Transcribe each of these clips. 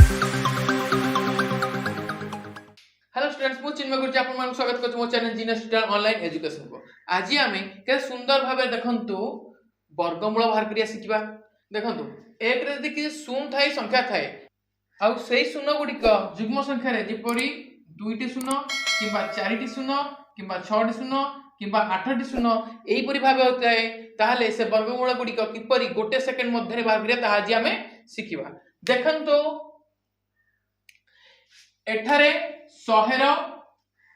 Hello students, मु चिन्मय गुरुजी आपन मान स्वागत करछु मो channel genius tutorial online education को। आज आमे के सुंदर भाबे देखंतु वर्गमूल बाहर करिया सिखिबा। देखंतु एक रे यदि कि शून्य थाई संख्या थाए आ सेही शून्य गुडी का युग्म संख्या रे जेपरि दुईटी शून्य किबा चारिटी शून्य किबा छटी शून्य किबा आठटी शून्य एही परि भाबे होताए, ताहाले से वर्गमूल गुडी का किपरि गोटे सेकंड मध्ये बाहर करिया ताहा आज आमे सिखिबा। देखंतु एठारे 100 रो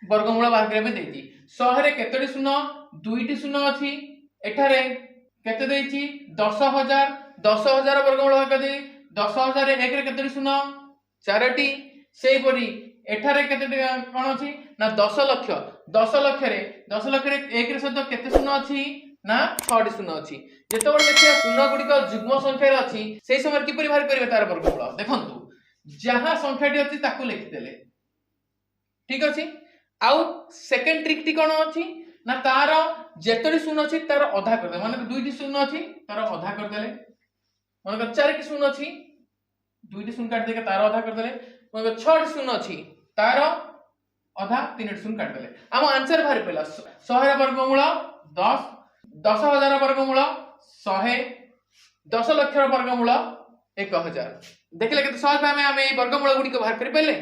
वर्गमूल बाहर करिया में देती 100 रे केतडी शून्य दुईटी शून्य अछि। एठारे केते देइछि 10000 10000 वर्गमूल बाहर कर दे 10000 रे 1 रे केतडी शून्य चारटी। सेही परि एठारे केते कोन अछि ना 10 लाख रे 1 रे सहित केते शून्य अछि ना 6टी शून्य अछि। जेतबे देखिया शून्य गुडी का युग्म संख्या रे अछि सेही समय किपरि बाहर करिवे तार वर्गमूल। देखंतु जहां संख्याटी अछि ताकू लिखि देले, ठीक अछि। आउ सेकंड ट्रिक टी कोन अछि ना तार जेतडी शून्य अछि तार आधा कर दे, माने दुईटी शून्य अछि तार आधा कर देले। माने चारटी शून्य अछि दुईटी शून्य काट देके तार आधा कर देले। माने 6टी शून्य अछि तार आधा 3टी शून्य काट देले। हम आंसर बाहर पेला 100 रा वर्गमूल 10, 10000 रा वर्गमूल 100, 10 लाख रा वर्गमूल 1000। देखले केते सहज भाबे हम एई वर्गमूल गुडी को बाहर करि पेले।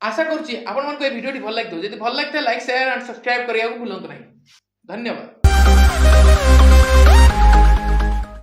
आशा करूची आपण मन को ए वीडियो टी भल लागतो। जदि भल लागते लाइक शेयर एंड सब्सक्राइब करिया को भूलंत नहीं। धन्यवाद।